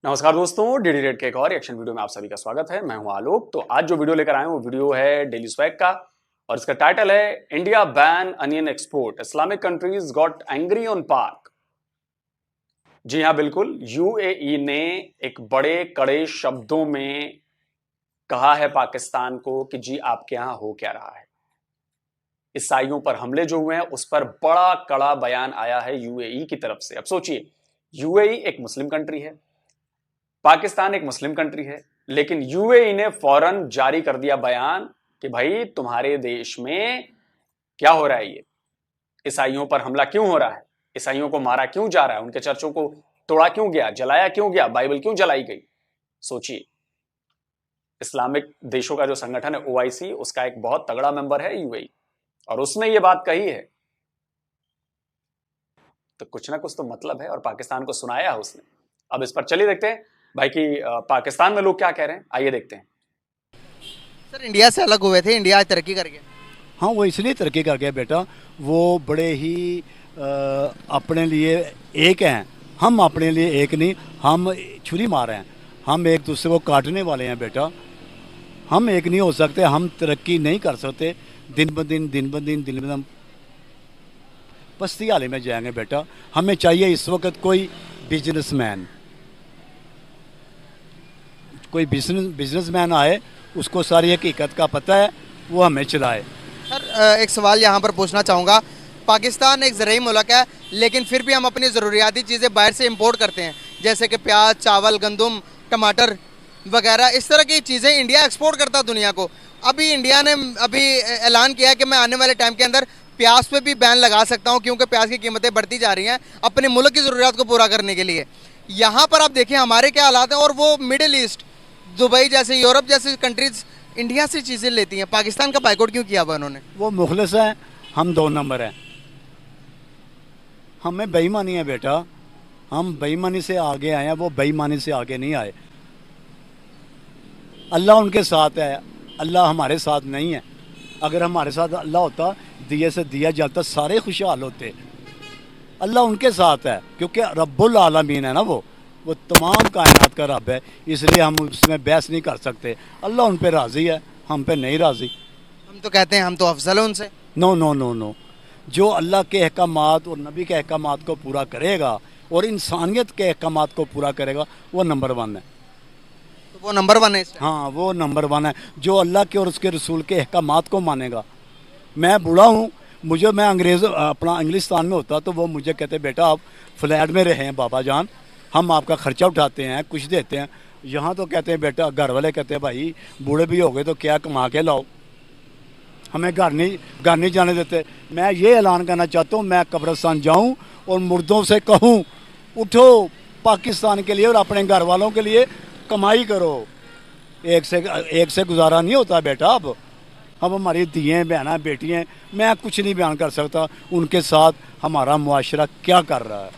नमस्कार दोस्तों, DD red के एक और रिएक्शन वीडियो में आप सभी का स्वागत है। मैं हूं आलोक। तो आज जो वीडियो लेकर आए वो वीडियो है डेली स्वैग का और इसका टाइटल है India ban onion export, Islamic countries got angry on पाक। जी हां, बिल्कुल, यूएई ने एक बड़े कड़े शब्दों में कहा है पाकिस्तान को कि जी आपके यहां हो क्या रहा है। ईसाइयों पर हमले जो हुए हैं उस पर बड़ा कड़ा बयान आया है यूएई की तरफ से। अब सोचिए, यूएई एक मुस्लिम कंट्री है, पाकिस्तान एक मुस्लिम कंट्री है, लेकिन यूएई ने फौरन जारी कर दिया बयान कि भाई तुम्हारे देश में क्या हो रहा है, ये ईसाइयों पर हमला क्यों हो रहा है, ईसाइयों को मारा क्यों जा रहा है, उनके चर्चों को तोड़ा क्यों गया, जलाया क्यों गया, बाइबल क्यों जलाई गई। सोचिए, इस्लामिक देशों का जो संगठन है ओआईसी, उसका एक बहुत तगड़ा मेंबर है यूएई, और उसने ये बात कही है तो कुछ ना कुछ तो मतलब है, और पाकिस्तान को सुनाया है उसने। अब इस पर चलिए देखते हैं भाई कि पाकिस्तान में लोग क्या कह रहे हैं, आइए देखते हैं। सर, इंडिया से अलग हुए थे, इंडिया आज तरक्की कर गया। हाँ, वो इसलिए तरक्की कर गया बेटा, वो बड़े ही अपने लिए एक हैं। हम अपने लिए एक नहीं, हम छुरी मार रहे हैं, हम एक दूसरे को काटने वाले हैं बेटा। हम एक नहीं हो सकते, हम तरक्की नहीं कर सकते। दिन ब दिन पस्ती हाले में जाएंगे बेटा। हमें चाहिए इस वक्त कोई बिजनेसमैन, कोई बिजनेसमैन आए, उसको सारी हकीकत का पता है, वो हमें चलाए। सर, एक सवाल यहाँ पर पूछना चाहूँगा। पाकिस्तान एक ज़रूरी मुल्क है, लेकिन फिर भी हम अपनी ज़रूरियाती चीज़ें बाहर से इंपोर्ट करते हैं, जैसे कि प्याज, चावल, गंदम, टमाटर वगैरह। इस तरह की चीज़ें इंडिया एक्सपोर्ट करता है दुनिया को। अभी इंडिया ने ऐलान किया है कि मैं आने वाले टाइम के अंदर प्याज पे भी बैन लगा सकता हूँ, क्योंकि प्याज की कीमतें बढ़ती जा रही हैं अपने मुल्क की ज़रूरियात को पूरा करने के लिए। यहाँ पर आप देखें हमारे क्या हालात हैं, और वो मिडिल ईस्ट, दुबई जैसे, यूरोप जैसी कंट्रीज इंडिया से चीज़ें लेती हैं। पाकिस्तान का बाइकआउट क्यों किया हुआ उन्होंने? वो मुखलिस हैं, हम 2 नंबर हैं। हमें बेईमानी है बेटा, हम बेईमानी से आगे आए हैं, वो बेईमानी से आगे नहीं आए। अल्लाह उनके साथ है, अल्लाह हमारे साथ नहीं है। अगर हमारे साथ अल्लाह होता, दिए से दिया जलता, सारे खुशहाल होते। अल्लाह उनके साथ है, क्योंकि रब्बुल आलमीन है ना, वो तमाम कायनात का रब है, इसलिए हम उसमें बहस नहीं कर सकते। अल्लाह उन पर राज़ी है, हम पे नहीं राज़ी। हम तो कहते हैं हम तो अफजल हैं उनसे। नो नो नो नो, जो अल्लाह के अहकामात और नबी के अहकामात को पूरा करेगा और इंसानियत के अहकामात को पूरा करेगा, वो नंबर 1 है। तो वो नंबर 1 है इस टाइम। हाँ, वो नंबर 1 है, जो अल्लाह के और उसके रसूल के अहकामात को मानेगा। मैं बूढ़ा हूँ, मैं अपना इंग्लिस्तान में होता तो वो मुझे कहते बेटा आप फ्लैट में रहे हैं बाबा जान, हम आपका ख़र्चा उठाते हैं, कुछ देते हैं। यहाँ तो कहते हैं बेटा, घर वाले कहते हैं भाई बूढ़े भी हो गए तो क्या कमा के लाओ, हमें घर नहीं जाने देते। मैं ये ऐलान करना चाहता हूँ, मैं कब्रिस्तान जाऊँ और मुर्दों से कहूँ उठो पाकिस्तान के लिए और अपने घर वालों के लिए कमाई करो। एक से गुजारा नहीं होता बेटा। अब हमारी दिएँ बहना बेटियाँ, मैं कुछ नहीं बयान कर सकता उनके साथ हमारा मुआशरा क्या कर रहा है।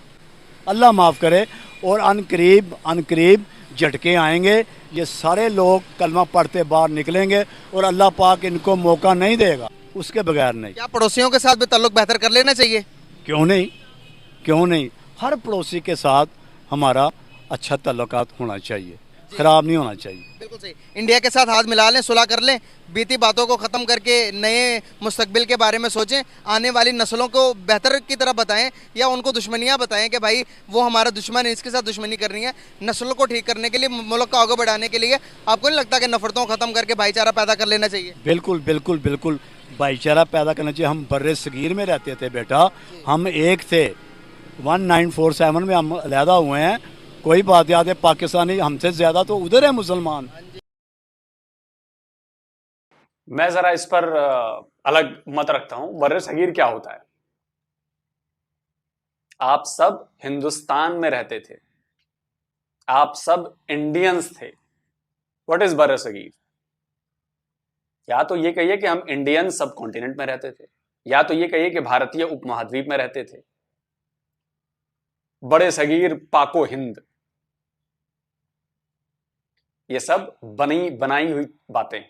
अल्लाह माफ़ करे, और अनकरीब झटके आएंगे। ये सारे लोग कलमा पढ़ते बाहर निकलेंगे और अल्लाह पाक इनको मौका नहीं देगा, उसके बगैर नहीं। क्या पड़ोसियों के साथ भी ताल्लुक बेहतर कर लेना चाहिए? क्यों नहीं, हर पड़ोसी के साथ हमारा अच्छा ताल्लुकात होना चाहिए, ख़राब नहीं होना चाहिए। बिल्कुल सही। इंडिया के साथ हाथ मिला लें, सुलह कर लें, बीती बातों को ख़त्म करके नए मुस्तकबिल के बारे में सोचें, आने वाली नस्लों को बेहतर की तरह बताएं, या उनको दुश्मनियां बताएं कि भाई वो हमारा दुश्मन है, इसके साथ दुश्मनी करनी है। नस्लों को ठीक करने के लिए, मुल्क को आगे बढ़ाने के लिए आपको नहीं लगता कि नफरतों को ख़त्म करके भाईचारा पैदा कर लेना चाहिए? बिल्कुल भाईचारा पैदा करना चाहिए। हम बर्रे सगीर में रहते थे बेटा, हम एक थे, 1947 में हम अलहदा हुए हैं। कोई बात याद है, पाकिस्तानी हमसे ज़्यादा तो उधर है मुसलमान। मैं जरा इस पर अलग मत रखता हूं। बर्रे सगीर क्या होता है? आप सब हिंदुस्तान में रहते थे, आप सब इंडियंस थे। व्हाट इज बर्रे सगीर? या तो ये कहिए कि हम इंडियन सब कॉन्टिनेंट में रहते थे, या तो ये कहिए कि भारतीय उपमहाद्वीप में रहते थे। बड़े सगीर, पाको हिंद, ये सब बनाई हुई बातें।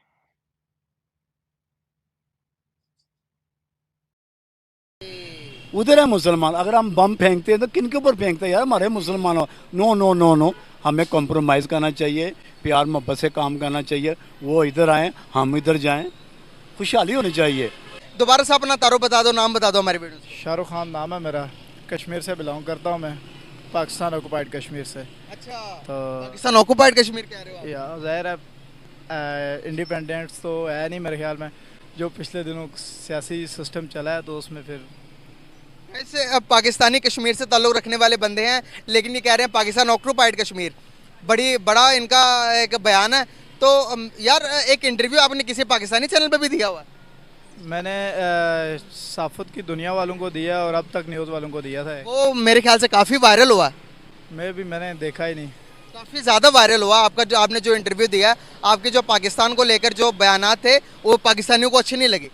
उधर है मुसलमान। अगर हम बम फेंकते हैं तो किन के ऊपर फेंकते हैं यार? हमारे मुसलमानों। नो नो नो नो, हमें कॉम्प्रोमाइज़ करना चाहिए, प्यार मोहब्बत से काम करना चाहिए। वो इधर आएँ, हम इधर जाएँ, खुशहाली होनी चाहिए। दोबारा से अपना तारुफ बता दो, नाम बता दो हमारे वीडियो से। शाहरुख खान नाम है मेरा, कश्मीर से बिलोंग करता हूँ मैं, पाकिस्तान ऑक्युपाइड कश्मीर से। अच्छा, तो पाकिस्तान ऑक्युपाइड कश्मीर कह रहे हो आप? या ज़ाहिर है इंडिपेंडेंस तो है नहीं मेरे ख्याल में, जो पिछले दिनों सियासी सिस्टम चला है तो उसमें फिर ऐसे अब पाकिस्तानी कश्मीर से ताल्लुक़ रखने वाले बंदे हैं, लेकिन ये कह रहे हैं पाकिस्तान ऑक्युपाइड कश्मीर। बड़ा इनका एक बयान है। तो यार एक इंटरव्यू आपने किसी पाकिस्तानी चैनल पे भी दिया हुआ है? मैंने साफत की दुनिया वालों को दिया और अब तक न्यूज़ वालों को दिया था। वो मेरे ख्याल से काफ़ी वायरल हुआ है। मैंने देखा ही नहीं। काफ़ी ज़्यादा वायरल हुआ आपका जो आपने जो इंटरव्यू दिया, आपके जो पाकिस्तान को लेकर जो बयानात थे वो पाकिस्तानियों को अच्छे नहीं लगे।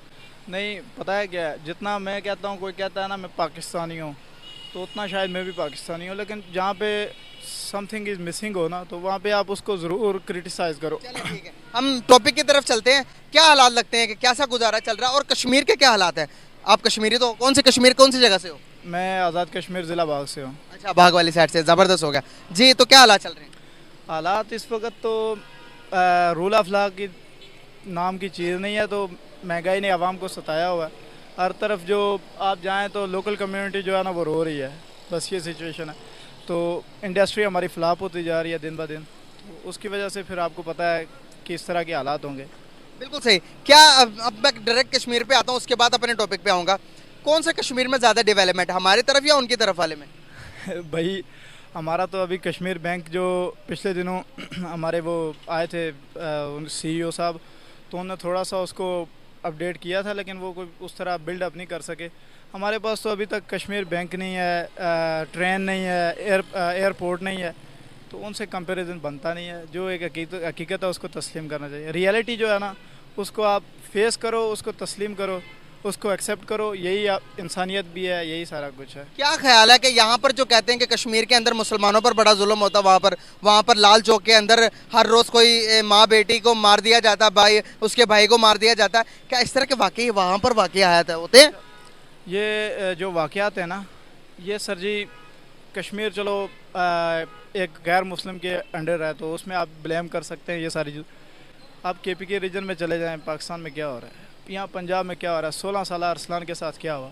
नहीं, पता है क्या है, जितना मैं कहता हूँ, कोई कहता है ना मैं पाकिस्तानी हूँ, तो उतना शायद मैं भी पाकिस्तानी हूँ, लेकिन जहाँ पे समथिंग इज़ मिसिंग हो ना, तो वहाँ पे आप उसको ज़रूर क्रिटिसाइज़ करो। चलो ठीक है, हम टॉपिक की तरफ चलते हैं। क्या हालात लगते हैं कि कैसा गुजारा चल रहा है और कश्मीर के क्या हालात हैं? आप कश्मीरी तो कौन सी जगह से हो? मैं आज़ाद कश्मीर ज़िला बाग से हूँ। अच्छा, बाघ वाली साइड से, ज़बरदस्त हो गया जी। तो क्या हालात चल रहे हैं? हालात इस वक्त तो रूल ऑफ लॉ की नाम की चीज़ नहीं है, तो महंगाई ने आवाम को सताया हुआ है। हर तरफ जो आप जाएं तो लोकल कम्युनिटी जो है ना वो रो रही है, बस ये सिचुएशन है। तो इंडस्ट्री हमारी फ्लॉप होती जा रही है दिन ब दिन, तो उसकी वजह से फिर आपको पता है कि इस तरह के हालात होंगे। बिल्कुल सही। क्या अब मैं डायरेक्ट कश्मीर पे आता हूँ, उसके बाद अपने टॉपिक पे आऊँगा। कौन सा कश्मीर में ज़्यादा डेवलपमेंट, हमारी तरफ या उनकी तरफ वाले में? भाई हमारा तो अभी कश्मीर बैंक जो पिछले दिनों हमारे वो आए थे CEO साहब, तो उन्होंने थोड़ा सा उसको अपडेट किया था, लेकिन वो कोई उस तरह बिल्ड अप नहीं कर सके। हमारे पास तो अभी तक कश्मीर बैंक नहीं है, ट्रेन नहीं है, एयरपोर्ट नहीं है, तो उनसे कंपैरिजन बनता नहीं है। जो एक हकीकत है उसको तस्लीम करना चाहिए। रियलिटी जो है ना उसको आप फेस करो, उसको तस्लीम करो, उसको एक्सेप्ट करो, यही इंसानियत भी है, यही सारा कुछ है। क्या ख्याल है कि यहाँ पर जो कहते हैं कि कश्मीर के अंदर मुसलमानों पर बड़ा जुल्म होता है, वहाँ पर लाल चौक के अंदर हर रोज़ कोई माँ बेटी को मार दिया जाता है, भाई उसके भाई को मार दिया जाता है, क्या इस तरह के वाकई वहाँ पर वाकयात होते हैं? ये जो वाकयात है ना, ये सर जी कश्मीर चलो एक गैर मुस्लिम के अंडर है, तो उसमें आप ब्लेम कर सकते हैं ये सारी चीज़। आप KPK रीजन में चले जाएं, पाकिस्तान में क्या हो रहा है, यहाँ पंजाब में क्या हो रहा है, 16 साल अरसलान के साथ क्या हुआ,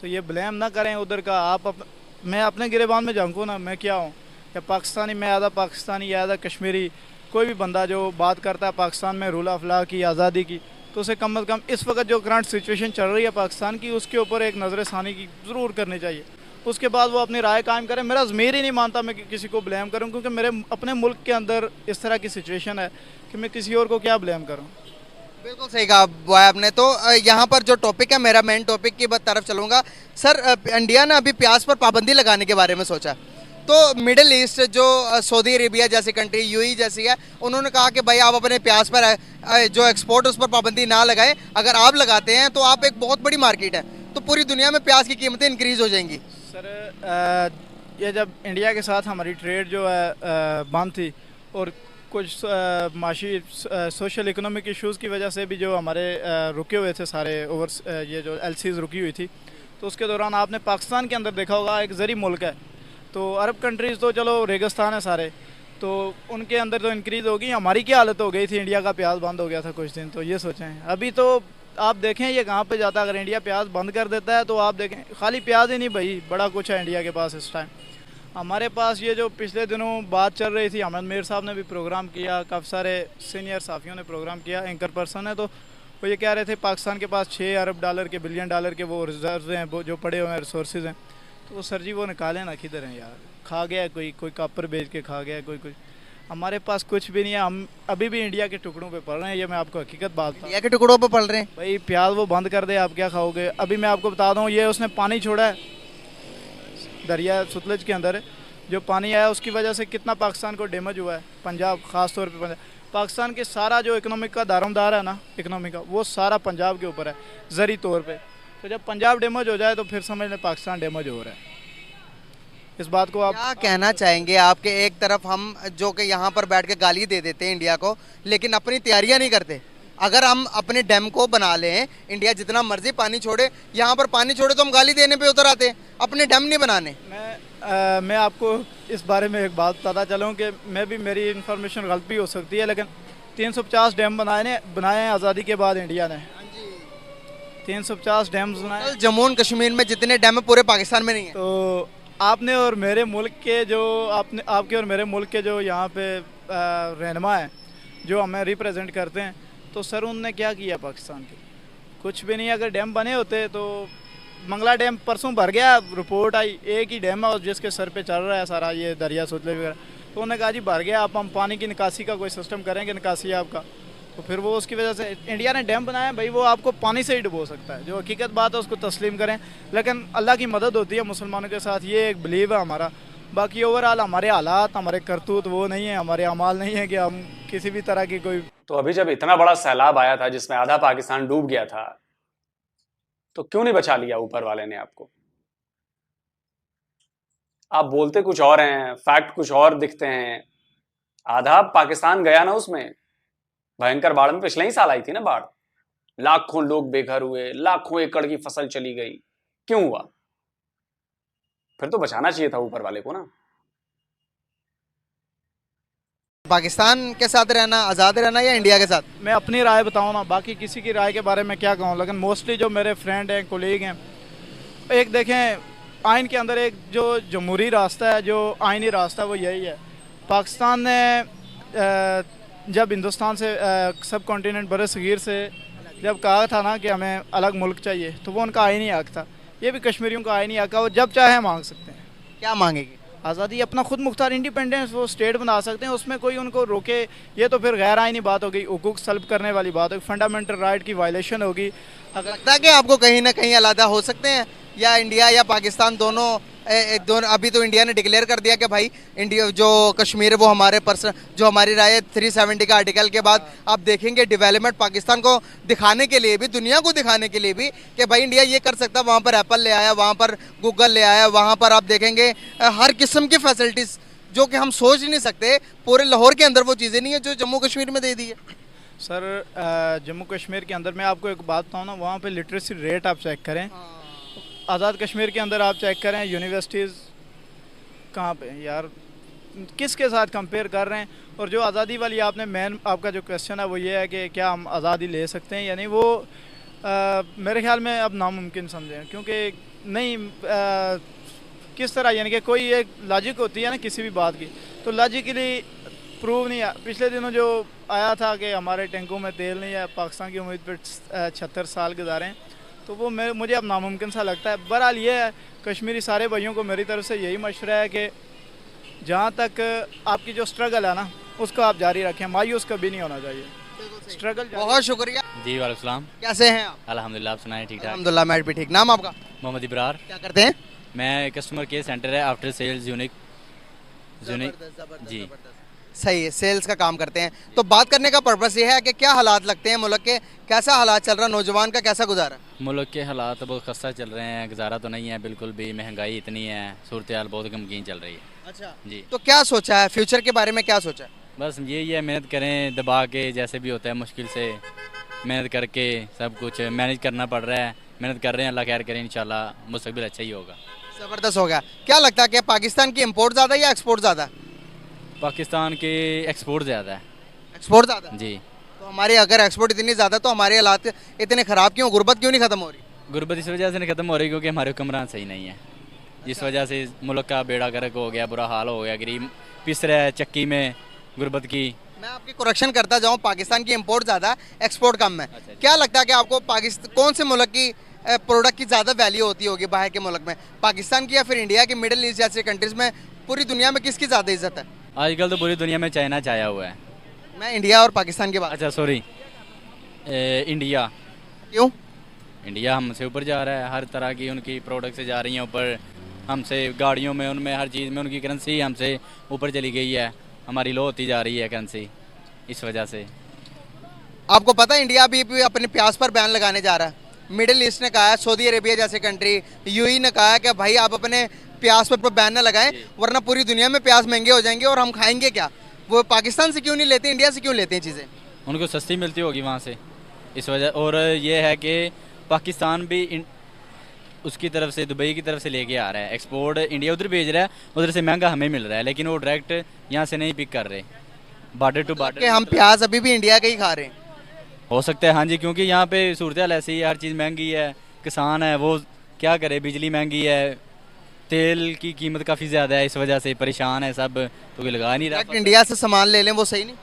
तो ये ब्लेम ना करें उधर का। मैं अपने गिरेबान में झांकूँ ना, मैं क्या हूँ, या पाकिस्तानी, मैं आधा पाकिस्तानी या आधा कश्मीरी। कोई भी बंदा जो बात करता है पाकिस्तान में रूल ऑफ लॉ की, आज़ादी की, तो उसे कम से कम इस वक्त जो करंट सिचुएशन चल रही है पाकिस्तान की, उसके ऊपर एक नज़र षानी की ज़रूर करनी चाहिए। उसके बाद वो अपनी राय कायम करें। मेरा ज़मीर ही नहीं मानता मैं किसी को ब्लेम करूं, क्योंकि मेरे अपने मुल्क के अंदर इस तरह की सिचुएशन है कि मैं किसी और को क्या ब्लेम करूं। बिल्कुल सही कहा बुआ आपने। तो यहाँ पर जो टॉपिक है, मेरा मेन टॉपिक की तरफ चलूँगा। सर, इंडिया ने अभी प्याज पर पाबंदी लगाने के बारे में सोचा, तो मिडिल ईस्ट जो सऊदी अरेबिया जैसी कंट्री, UAE जैसी है, उन्होंने कहा कि भाई आप अपने प्याज पर जो एक्सपोर्ट उस पर पाबंदी ना लगाएं, अगर आप लगाते हैं तो आप एक बहुत बड़ी मार्केट है, तो पूरी दुनिया में प्याज की कीमतें इंक्रीज़ हो जाएंगी। सर ये जब इंडिया के साथ हमारी ट्रेड जो है बंद थी, और कुछ माशी सोशल इकोनॉमिक इश्यूज़ की वजह से भी जो हमारे रुके हुए थे सारे ये जो LCs रुकी हुई थी, तो उसके दौरान आपने पाकिस्तान के अंदर देखा होगा, एक ज़री मुल्क है, तो अरब कंट्रीज़ तो चलो रेगिस्तान है सारे, तो उनके अंदर तो इंक्रीज़ होगी। हमारी क्या हालत हो गई थी, इंडिया का प्याज बंद हो गया था कुछ दिन, तो ये सोचें। अभी तो आप देखें ये कहाँ पे जाता है। अगर इंडिया प्याज बंद कर देता है तो आप देखें, खाली प्याज ही नहीं भाई, बड़ा कुछ है इंडिया के पास इस टाइम। हमारे पास ये जो पिछले दिनों बात चल रही थी, अहमद मीर साहब ने भी प्रोग्राम किया, काफ़ी सारे सीनियर साफियों ने प्रोग्राम किया, एंकर पर्सन है, तो वो ये कह रहे थे पाकिस्तान के पास $6 अरब के, बिलियन डॉलर के वो रिजर्व हैं, वो जो पड़े हुए हैं, रिसोर्सेज हैं। तो सर जी वो निकालें ना, किधर हैं यार, खा गया कोई कापर बेच के खा गया, कोई कुछ। हमारे पास कुछ भी नहीं है, हम अभी भी इंडिया के टुकड़ों पे पल रहे हैं। ये मैं आपको हकीकत बात इंडिया के टुकड़ों पे पल रहे हैं भाई। प्याज वो बंद कर दे, आप क्या खाओगे? अभी मैं आपको बता दूं, ये उसने पानी छोड़ा है दरिया सतलुज के अंदर, जो पानी आया उसकी वजह से कितना पाकिस्तान को डैमेज हुआ है। पंजाब, ख़ास तौर पे पाकिस्तान के सारा जो इकोनॉमिक का दारोमदार है ना, इकोनॉमी का, वो सारा पंजाब के ऊपर है ज़री तौर पे। तो जब पंजाब डैमेज हो जाए तो फिर समझ लें पाकिस्तान डैमेज हो रहा है। इस बात को आप क्या कहना चाहेंगे? आपके एक तरफ हम जो कि यहाँ पर बैठ के गाली दे देते हैं इंडिया को, लेकिन अपनी तैयारियाँ नहीं करते। अगर हम अपने डैम को बना लें, इंडिया जितना मर्जी पानी छोड़े, यहाँ पर पानी छोड़े तो हम गाली देने पे उतर आते हैं, अपने डैम नहीं बनाने। मैं आपको इस बारे में एक बात बताता चलूँ कि मेरी इन्फॉर्मेशन गलत भी हो सकती है, लेकिन 350 डैम बनाए हैं आज़ादी के बाद इंडिया ने। 350 डैम बनाए। कल जम्मू एंड कश्मीर में जितने डैम है पूरे पाकिस्तान में नहीं है। तो आपके और मेरे मुल्क के जो यहाँ पे रहनुमा हैं, जो हमें रिप्रेजेंट करते हैं, तो सर उनने क्या किया पाकिस्तान के? कुछ भी नहीं। अगर डैम बने होते तो मंगला डैम परसों भर गया, रिपोर्ट आई, एक ही डैम है और जिसके सर पे चल रहा है सारा ये दरिया सोतले वगैरह, तो उन्होंने कहा जी भर गया, अब हम पानी की निकासी का कोई सिस्टम करेंगे, निकासी आपका। तो फिर वो उसकी वजह से इंडिया ने डैम बनाया, भाई वो आपको पानी से ही डुबो सकता है, जो हकीकत बात है उसको तस्लीम करें, लेकिन अल्लाह की मदद होती है मुसलमानों के साथ, ये एक बिलीव है हमारा। बाकी ओवरऑल हमारे हालात, हमारे करतूत वो नहीं है, हमारे अमाल नहीं है कि हम किसी भी तरह की कोई। तो अभी जब इतना बड़ा सैलाब आया था जिसमें आधा पाकिस्तान डूब गया था, तो क्यों नहीं बचा लिया ऊपर वाले ने आपको? आप बोलते कुछ और हैं, फैक्ट कुछ और दिखते हैं। आधा पाकिस्तान गया ना उसमें, भयंकर बाढ़ में। पिछले ही साल आई थी ना बाढ़, लाखों लोग बेघर हुए, लाखों एकड़ की फसल चली गई। क्यों हुआ? फिर तो बचाना चाहिए था ऊपर वाले को ना। पाकिस्तान के साथ रहना, आज़ाद रहना या इंडिया के साथ? मैं अपनी राय बताऊँ ना, बाकी किसी की राय के बारे में क्या कहूँ, लेकिन मोस्टली जो मेरे फ्रेंड हैं, कोलीग हैं, एक देखें आइन के अंदर एक जो जमहूरी रास्ता है, जो आइनी रास्ता है, वो यही है। पाकिस्तान ने जब हिंदुस्तान से सब कॉन्टिनेंट बर सगीर से जब कहा था ना कि हमें अलग मुल्क चाहिए, तो वो उनका आइनी हक था। ये भी कश्मीरियों का आइनी हक है, वो जब चाहे मांग सकते हैं। क्या मांगेगी? आज़ादी, अपना खुद मुख्तार इंडिपेंडेंस, वो स्टेट बना सकते हैं, उसमें कोई उनको रोके। ये तो फिर गैर आइनी बात होगी, हुकूक सल्ब करने वाली बात होगी, फंडामेंटल राइट की वायलेशन होगी। अगर लगता है कि आपको कहीं ना कहीं अलग हो सकते हैं, या इंडिया या पाकिस्तान दोनों दोनों? अभी तो इंडिया ने डिक्लेयर कर दिया कि भाई इंडिया जो कश्मीर है वो हमारे पर्सन, जो हमारी राय है 370 का आर्टिकल के बाद आप देखेंगे डेवलपमेंट पाकिस्तान को दिखाने के लिए भी, दुनिया को दिखाने के लिए भी कि भाई इंडिया ये कर सकता है। वहाँ पर एप्पल ले आया, वहाँ पर गूगल ले आया, वहाँ पर आप देखेंगे हर किस्म की फैसिलिटीज़ जो कि हम सोच ही नहीं सकते। पूरे लाहौर के अंदर वो चीज़ें नहीं है जो जम्मू कश्मीर में दे दी है। सर जम्मू कश्मीर के अंदर मैं आपको एक बात बताऊँ ना, वहाँ पे लिटरेसी रेट आप चेक करें, आज़ाद कश्मीर के अंदर आप चेक करें, यूनिवर्सिटीज़ कहाँ पे यार, किसके साथ कंपेयर कर रहे हैं? और जो आज़ादी वाली आपने मेन आपका जो क्वेश्चन है वो ये है कि क्या हम आज़ादी ले सकते हैं या नहीं, वो मेरे ख्याल में अब नामुमकिन समझें, क्योंकि नहीं किस तरह, यानी कि कोई एक लॉजिक होती है ना किसी भी बात की, तो लॉजिकली प्रूव नहीं है। पिछले दिनों जो आया था कि हमारे टैंकों में तेल नहीं है, पाकिस्तान की उम्मीद पर 76 साल गुजारे हैं, तो वो मुझे अब नामुमकिन सा लगता है। बहरहाल ये है, कश्मीरी सारे भाइयों को मेरी तरफ से यही मशवरा है कि जहाँ तक आपकी जो स्ट्रगल है ना, उसको आप जारी रखें, मायूस कभी नहीं होना चाहिए। स्ट्रगल। बहुत शुक्रिया जी, वालेकुम सलाम। कैसे हैं आप? अल्हम्दुलिल्लाह, आप सुनाएं? ठीक ठाक। अल्हम्दुलिल्लाह, मैं भी ठीक। नाम आपका? मोहम्मद इब्रार। क्या करते हैं? मैं कस्टमर केयर सेंटर है आफ्टर सेल्स यूनिक जी। सही है, सेल्स का काम करते हैं। तो बात करने का पर्पस ये है कि क्या हालात लगते हैं मुल्क के, कैसा हालात चल रहा है, नौजवान का कैसा गुजारा? मुल्क के हालात बहुत खस्ता चल रहे हैं, गुजारा तो नहीं है बिल्कुल भी, महंगाई इतनी है, सूरत हाल बहुत गमगीन चल रही है। अच्छा जी। तो क्या सोचा है फ्यूचर के बारे में, क्या सोचा है? बस यही है, मेहनत करें दबा के, जैसे भी होता है मुश्किल से मेहनत करके सब कुछ मैनेज करना पड़ रहा है। मेहनत कर रहे हैं, अल्लाह खैर करें, इंशाल्लाह मुस्तकबिल अच्छा ही होगा। ज़बरदस्त हो गया। क्या लगता है कि पाकिस्तान की इम्पोर्ट ज़्यादा या एक्सपोर्ट ज़्यादा? पाकिस्तान के एक्सपोर्ट ज़्यादा है। एक्सपोर्ट ज़्यादा जी। तो हमारे अगर एक्सपोर्ट इतनी ज़्यादा तो हमारे हालात इतने ख़राब क्यों, गुर्बत क्यों नहीं ख़त्म हो रही? गुर्बत इस वजह से नहीं ख़त्म हो रही क्योंकि हमारे हुक्मरान सही नहीं है, जिस वजह से मुल्क का बेड़ा गर्क हो गया, बुरा हाल हो गया, गरीब पिस रहा है चक्की में गुर्बत की। मैं आपकी करेक्शन करता जाऊँ, पाकिस्तान की इम्पोर्ट ज़्यादा, एक्सपोर्ट कम है। अच्छा। क्या लगता है कि आपको पाकिस्तान कौन से मुल्क की प्रोडक्ट की ज़्यादा वैल्यू होती होगी बाहर के मुल्क में, पाकिस्तान की या फिर इंडिया की, मिडिल ईस्ट जैसे कंट्रीज़ में? पूरी दुनिया में किसकी ज़्यादा इज्जत है? आजकल तो पूरी दुनिया में चाइना छाया हुआ है। मैं इंडिया और पाकिस्तान की बात। अच्छा सॉरी, इंडिया। क्यों? इंडिया हमसे ऊपर जा रहा है, हर तरह की उनकी प्रोडक्ट से जा रही हैं ऊपर, हमसे गाड़ियों में, उनमें हर चीज़ में उनकी करेंसी हमसे ऊपर चली गई है, हमारी लो होती जा रही है करेंसी, इस वजह से। आपको पता है इंडिया भी अपने प्याज पर बैन लगाने जा रहा है। मिडिल ईस्ट ने कहा है, सऊदी अरेबिया जैसे कंट्री, यूएई ने कहा है कि भाई आप अपने प्याज पर बैन न लगाएं, वरना पूरी दुनिया में प्याज महंगे हो जाएंगे और हम खाएंगे क्या? वो पाकिस्तान से क्यों नहीं लेते, इंडिया से क्यों लेते हैं चीज़ें? उनको सस्ती मिलती होगी वहाँ से। इस वजह, और ये है कि पाकिस्तान भी उसकी तरफ से, दुबई की तरफ से लेके आ रहा है एक्सपोर्ट, इंडिया उधर भेज रहा है, उधर से महंगा हमें मिल रहा है, लेकिन वो डायरेक्ट यहाँ से नहीं पिक कर रहे, बॉर्डर टू कि बॉर्डर। हम प्याज अभी भी इंडिया के ही खा रहे हैं। हो सकता है, हाँ जी, क्योंकि यहाँ पे सूरत हाल ऐसी है, हर चीज़ महंगी है, किसान है वो क्या करे, बिजली महंगी है, तेल की कीमत काफ़ी ज़्यादा है, इस वजह से परेशान है सब, तो कोई लगा नहीं रहा। डायरेक्ट इंडिया से सामान ले लें वो सही नहीं।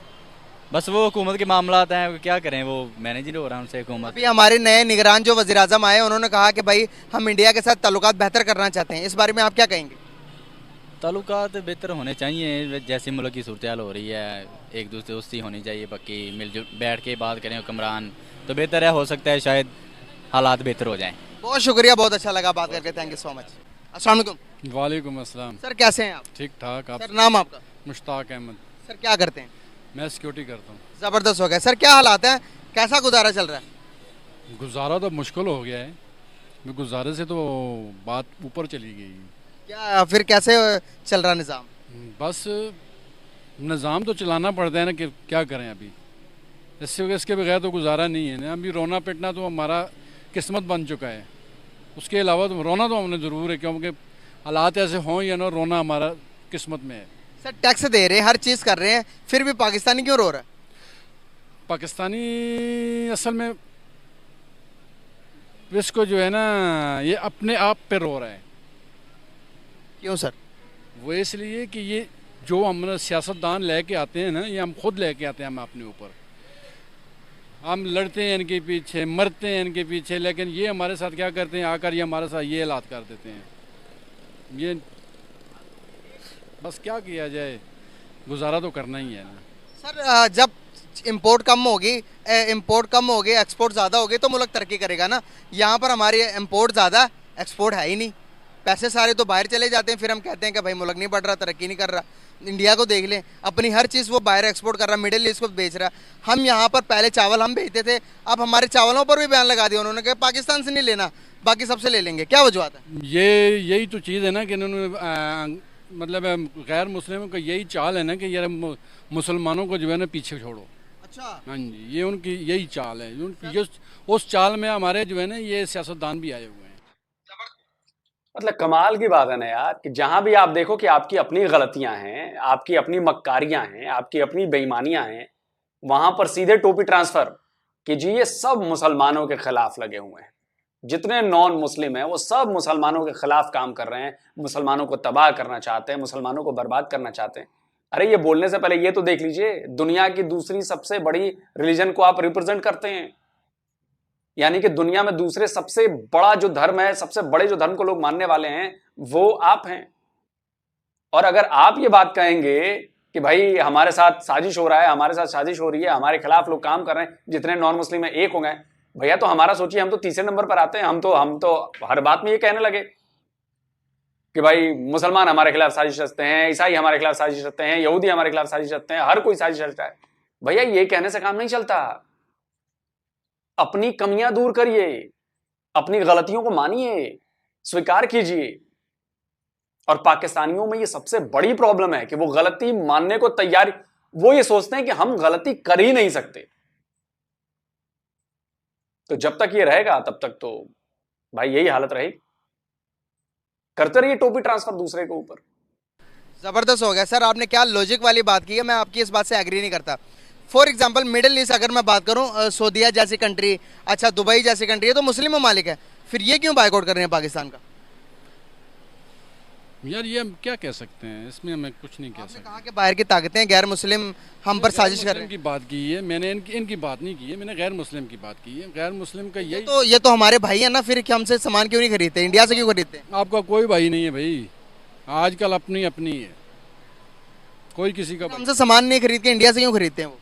बस वो हुकूमत के मामला हैं, क्या करें, वो मैनेज नहीं हो रहा उनसे हुकूमत। अभी हमारे नए निगरान जो वज़ीर आज़म आए उन्होंने कहा कि भाई हम इंडिया के साथ ताल्लुकात बेहतर करना चाहते हैं, इस बारे में आप क्या कहेंगे? ताल्लुकात बेहतर होने चाहिए, जैसे मुल्क की सूरत हाल हो रही है, एक दूसरे दोस्ती होनी चाहिए, बाकी मिलजुल बैठ के बात करें हुक्मरान तो बेहतर है, हो सकता है शायद हालात बेहतर हो जाएं। बहुत शुक्रिया, बहुत अच्छा लगा बात करके, थैंक यू सो मच। अस्सलाम वालेकुम। वालेकुम अस्सलाम। सर कैसे हैं आप? ठीक ठाक। आप? सर नाम आपका? मुश्ताक अहमद। सर क्या करते हैं? मैं सिक्योरिटी करता हूँ। ज़बरदस्त हो गया सर, क्या हालात हैं, कैसा गुजारा चल रहा है? गुजारा तो मुश्किल हो गया है, गुजारे से तो बात ऊपर चली गई। क्या फिर कैसे चल रहा निज़ाम? बस निज़ाम तो चलाना पड़ता है ना, कि क्या करें अभी, इसके बगैर तो गुजारा नहीं है ना। अभी रोना पिटना तो हमारा किस्मत बन चुका है, उसके अलावा तो रोना तो हमने ज़रूर है, क्योंकि हालात ऐसे हों या ना, रोना हमारा किस्मत में है। सर टैक्स दे रहे हैं, हर चीज़ कर रहे हैं, फिर भी पाकिस्तानी क्यों रो रहा है? पाकिस्तानी असल में इसको जो है ना, ये अपने आप पे रो रहा है। क्यों सर? वो इसलिए कि ये जो हम सियासतदान लेके आते हैं ना, ये हम खुद लेके आते हैं, हम अपने ऊपर, हम लड़ते हैं इनके पीछे, मरते हैं इनके पीछे, लेकिन ये हमारे साथ क्या करते हैं, आकर ये हमारे साथ ये हालात कर देते हैं। ये बस क्या किया जाए, गुजारा तो करना ही है ना। सर जब इंपोर्ट कम होगी, एक्सपोर्ट ज़्यादा होगी तो मुल्क तरक्की करेगा ना। यहाँ पर हमारी इंपोर्ट ज़्यादा, एक्सपोर्ट है ही नहीं, पैसे सारे तो बाहर चले जाते हैं, फिर हम कहते हैं कि भाई मुल्क नहीं बढ़ रहा, तरक्की नहीं कर रहा। इंडिया को देख लें, अपनी हर चीज़ वो बाहर एक्सपोर्ट कर रहा, मिडिल ईस्ट को बेच रहा। हम यहाँ पर पहले चावल हम भेजते थे, अब हमारे चावलों पर भी बैन लगा दिया उन्होंने, कहा पाकिस्तान से नहीं लेना, बाकी सबसे ले लेंगे। क्या वजूहत है? यही तो चीज़ है ना कि इन्होंने मतलब गैर मुस्लिमों का यही चाल है ना कि यार मुसलमानों को जो है ना पीछे छोड़ो। अच्छा। हाँ जी, ये उनकी यही चाल है, उनकी उस चाल में हमारे जो है ना ये सियासतदान भी आए हुए हैं। मतलब कमाल की बात है ना यार, कि जहां भी आप देखो कि आपकी अपनी गलतियां हैं, आपकी अपनी मक्कारियां हैं, आपकी अपनी बेईमानियां हैं, वहां पर सीधे टोपी ट्रांसफर कि जी ये सब मुसलमानों के खिलाफ लगे हुए हैं। जितने नॉन मुस्लिम हैं वो सब मुसलमानों के खिलाफ काम कर रहे हैं, मुसलमानों को तबाह करना चाहते हैं, मुसलमानों को बर्बाद करना चाहते हैं। अरे ये बोलने से पहले ये तो देख लीजिए, दुनिया की दूसरी सबसे बड़ी रिलीजन को आप रिप्रेजेंट करते हैं, यानी कि दुनिया में दूसरे सबसे बड़ा जो धर्म है, सबसे बड़े जो धर्म को लोग मानने वाले हैं वो आप हैं। और अगर आप ये बात कहेंगे कि भाई हमारे साथ साजिश हो रहा है, हमारे साथ साजिश हो रही है, हमारे खिलाफ लोग काम कर रहे हैं, जितने नॉन मुस्लिम है एक हो गए, भैया तो हमारा सोचिए, हम तो तीसरे नंबर पर आते हैं। हम तो हर बात में ये कहने लगे कि भाई मुसलमान हमारे खिलाफ साजिश रचते हैं, ईसाई हमारे खिलाफ साजिश रचते हैं, यहूदी हमारे खिलाफ साजिश रचते हैं, हर कोई साजिश रचता है। भैया ये कहने से काम नहीं चलता, अपनी कमियां दूर करिए, अपनी गलतियों को मानिए, स्वीकार कीजिए। और पाकिस्तानियों में ये सबसे बड़ी प्रॉब्लम है कि वो गलती मानने को तैयार, वो ये सोचते हैं कि हम गलती कर ही नहीं सकते। तो जब तक ये रहेगा तब तक तो भाई यही हालत रहेगी, करते रहिए टोपी ट्रांसफर दूसरे के ऊपर। ज़बरदस्त हो गया सर, आपने क्या लॉजिक वाली बात की है, मैं आपकी इस बात से एग्री नहीं करता। फॉर एग्जांपल मिडिल ईस्ट अगर मैं बात करूं, सऊदीया जैसी कंट्री, अच्छा दुबई जैसी कंट्री, ये तो मुस्लिम ममालिक है, फिर ये क्यों बाइकआउट कर रहे हैं पाकिस्तान का? यार ये हम क्या कह सकते हैं, इसमें हमें कुछ नहीं कह सकते। कहा कि बाहर की ताकतें गैर मुस्लिम हम पर साजिश कर रहे हैं। की बात की है मैंने, इनकी बात नहीं की है मैंने, गैर मुस्लिम की बात की है। गैर मुस्लिम का ये तो हमारे भाई है ना, फिर हमसे सामान क्यों नहीं खरीदते, इंडिया से क्यों खरीदते हैं? आपका कोई भाई नहीं है भाई, आजकल अपनी अपनी है, कोई किसी का। हमसे सामान नहीं खरीद के इंडिया से क्यों खरीदते हैं वो?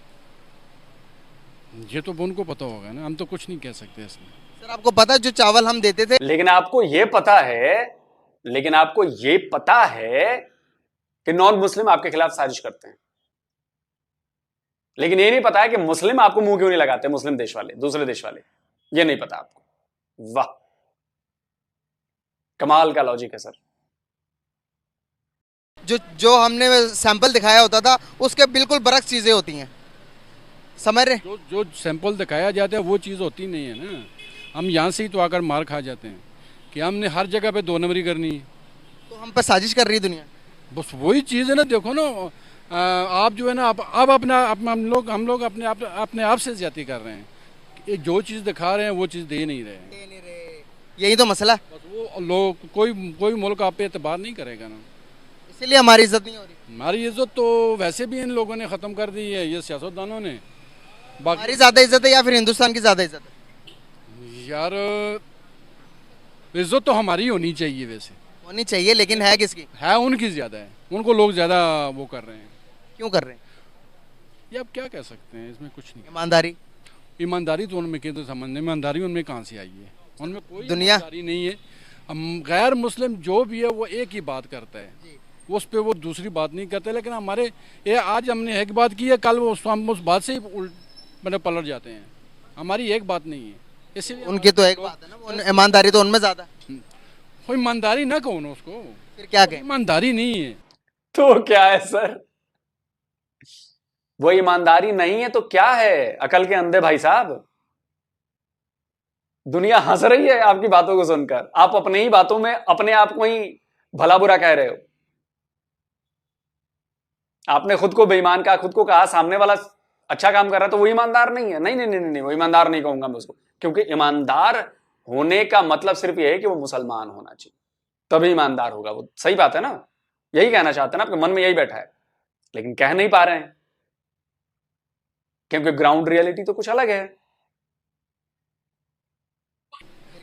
ये तो उनको पता होगा ना, हम तो कुछ नहीं कह सकते इसमें। सर आपको पता है जो चावल हम देते थे, लेकिन आपको ये पता है कि नॉन मुस्लिम आपके खिलाफ साजिश करते हैं, लेकिन ये नहीं पता है कि मुस्लिम आपको मुंह क्यों नहीं लगाते, मुस्लिम देश वाले, दूसरे देश वाले, ये नहीं पता आपको। वाह, कमाल का लॉजिक है सर। जो हमने सैंपल दिखाया होता था उसके बिल्कुल बरक्स चीजें होती हैं। समझ रहे? जो जो सैंपल दिखाया जाता है वो चीज़ होती नहीं है ना। हम यहाँ से ही तो आकर मार खा जाते हैं कि हमने हर जगह पे 2 नंबरी करनी है। तो हम पे साजिश कर रही है दुनिया। बस वही चीज़ है ना, देखो ना, आप जो है ना, आप अपना हम लोग अपने आप से ज्यादती कर रहे हैं। ये जो चीज़ दिखा रहे हैं वो चीज़ दे नहीं रहे हैं। यही तो मसला है। बस वो लोग, कोई मुल्क आप पे एतबार नहीं करेगा ना। इसीलिए हमारी इज्जत नहीं हो रही। हमारी इज्जत तो वैसे भी इन लोगों ने ख़त्म कर दी है, ये सियासतदानों ने। हमारी बाकी ज्यादा इज्जत है या फिर हिंदुस्तान की ज्यादा इज्जत है? यार, इज्जत तो हमारी होनी चाहिए वैसे। होनी चाहिए, लेकिन है किसकी? है उनकी ज़्यादा है, उनको लोग ज़्यादा वो कर रहे हैं। क्यों कर रहे हैं? ये आप क्या कह सकते हैं, इसमें कुछ नहीं। ईमानदारी। ईमानदारी तो उनमें के तो समझ नहीं, ईमानदारी उनमें कहाँ से आई है? उनमें कोई दुनिया- ईमानदारी नहीं है। हम गैर मुस्लिम जो भी है वो एक ही बात करता है, उस पर वो दूसरी बात नहीं करते। लेकिन हमारे ये आज हमने एक बात की है, कल वो हम उस बात से ही मतलब पलट जाते हैं। हमारी एक बात नहीं है, इसलिए उनकी तो एक बात है ना, वो ईमानदारी तो उनमें ज्यादा है। कोई ईमानदारी ना कहो ना उसको, फिर क्या कहें? ईमानदारी नहीं है। तो क्या है सर? वो ईमानदारी नहीं है तो क्या है? अकल के अंधे भाई साहब। दुनिया हंस रही है आपकी बातों को सुनकर। आप अपने ही बातों में अपने आप को ही भला बुरा कह रहे हो। आपने खुद को बेईमान कहा, खुद को कहा सामने वाला अच्छा काम कर रहा है तो वो ईमानदार नहीं है। नहीं नहीं नहीं नहीं, वो ईमानदार नहीं कहूंगा मैं उसको, क्योंकि ईमानदार होने का मतलब सिर्फ यह है कि वो मुसलमान होना चाहिए, तभी ईमानदार होगा वो। सही बात है ना? यही कहना चाहते हैं ना, आपके मन में यही बैठा है, लेकिन कह नहीं पा रहे हैं क्योंकि ग्राउंड रियलिटी तो कुछ अलग है।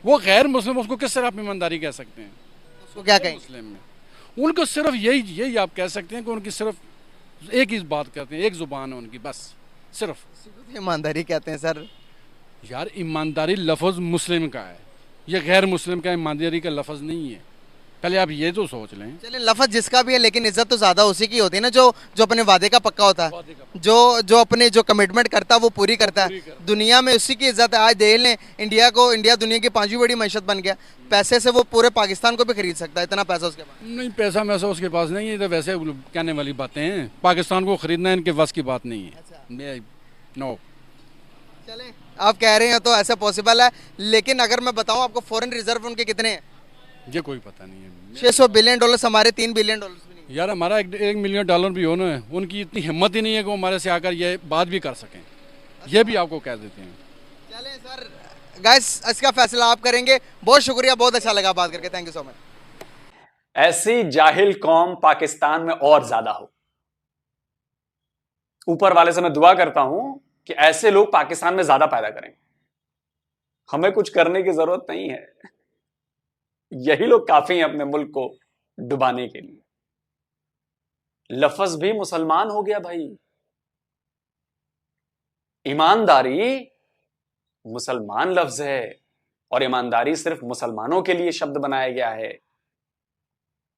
वो गैर मुस्लिम, उसको किस तरह आप ईमानदारी कह सकते हैं? उसको क्या कहें? मुस्लिम में उनको सिर्फ यही आप कह सकते हैं कि उनकी सिर्फ एक ही बात करते हैं, एक जुबान है उनकी, बस सिर्फ। ईमानदारी कहते हैं सर। यार, ईमानदारी लफ्ज़ मुस्लिम का है, ये गैर मुस्लिम का ईमानदारी का लफ्ज़ नहीं है। पहले आप ये तो सोच लें। चलिए, लफज जिसका भी है, लेकिन इज्जत तो ज्यादा उसी की होती है ना जो जो अपने वादे का पक्का होता है, जो अपने जो कमिटमेंट करता है वो पूरी करता है। दुनिया में उसी की इज्जत है। आज देख लें इंडिया दुनिया की 5वीं बड़ी मैशत बन गया। पैसे से वो पूरे पाकिस्तान को भी खरीद सकता है, इतना पैसा उसके पास। नहीं, पैसा वैसा उसके पास नहीं है, तो वैसे कहने वाली बातें हैं। पाकिस्तान को खरीदना इनके बस की बात नहीं है। नो। चलें, आप कह रहे हैं तो ऐसा पॉसिबल है, लेकिन अगर मैं बताऊं आपको फॉरेन रिजर्व उनके कितने हैं? ये कोई पता नहीं है। 600 बिलियन डॉलर, हमारे 3 बिलियन डॉलर भी नहीं। यार, हमारा 1 मिलियन डॉलर भी हो ना, उनकी इतनी हिम्मत ही नहीं है कि वो हमारे से आकर ये बात भी कर सकें। ये भी आपको कह देते हैं। चलें सर, गाइस इसका फैसला आप करेंगे। बहुत शुक्रिया, बहुत अच्छा लगा बात करके, थैंक यू सो मच। ऐसी जाहिल कौम पाकिस्तान में और ज्यादा हो। ऊपर वाले से मैं दुआ करता हूं कि ऐसे लोग पाकिस्तान में ज्यादा पैदा करें। हमें कुछ करने की जरूरत नहीं है, यही लोग काफी हैं अपने मुल्क को डुबाने के लिए। लफ्ज भी मुसलमान हो गया भाई। ईमानदारी मुसलमान लफ्ज है, और ईमानदारी सिर्फ मुसलमानों के लिए शब्द बनाया गया है,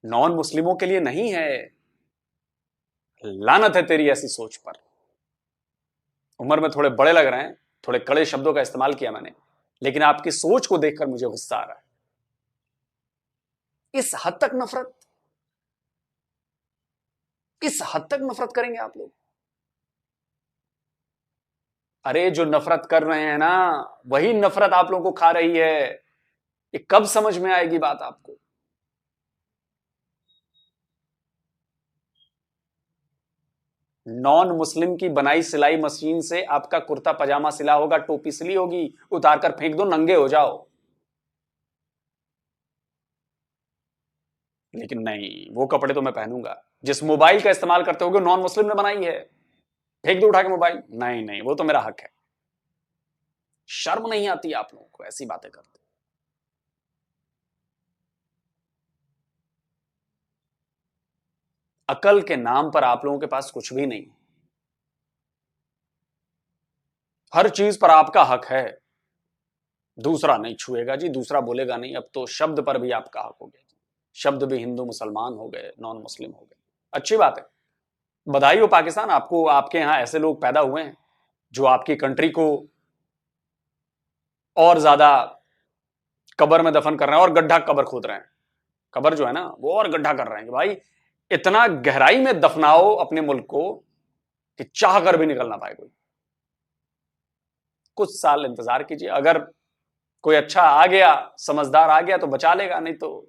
नॉन मुस्लिमों के लिए नहीं है। लानत है तेरी ऐसी सोच पर। उम्र में थोड़े बड़े लग रहे हैं, थोड़े कड़े शब्दों का इस्तेमाल किया मैंने, लेकिन आपकी सोच को देखकर मुझे गुस्सा आ रहा है। इस हद तक नफरत, इस हद तक नफरत करेंगे आप लोग? अरे जो नफरत कर रहे हैं ना, वही नफरत आप लोगों को खा रही है। ये कब समझ में आएगी बात आपको? नॉन मुस्लिम की बनाई सिलाई मशीन से आपका कुर्ता पजामा सिला होगा, टोपी सिली होगी, उतार कर फेंक दो, नंगे हो जाओ। लेकिन नहीं, वो कपड़े तो मैं पहनूंगा। जिस मोबाइल का इस्तेमाल करते होगे नॉन मुस्लिम ने बनाई है, फेंक दो उठा के मोबाइल। नहीं नहीं, वो तो मेरा हक है। शर्म नहीं आती आप लोगों को ऐसी बातें करते? अकल के नाम पर आप लोगों के पास कुछ भी नहीं। हर चीज पर आपका हक है, दूसरा नहीं छुएगा जी, दूसरा बोलेगा नहीं। अब तो शब्द पर भी आपका हक हो गया। शब्द भी हिंदू मुसलमान हो गए, नॉन मुस्लिम हो गए। अच्छी बात है, बधाई हो पाकिस्तान, आपको आपके यहां ऐसे लोग पैदा हुए हैं जो आपकी कंट्री को और ज्यादा कब्र में दफन कर रहे हैं और गड्ढा कब्र खोद रहे हैं। कब्र जो है ना वो और गड्ढा कर रहे हैं कि भाई इतना गहराई में दफनाओ अपने मुल्क को कि चाह कर भी निकल ना पाए कोई। कुछ साल इंतजार कीजिए, अगर कोई अच्छा आ गया, समझदार आ गया तो बचा लेगा, नहीं तो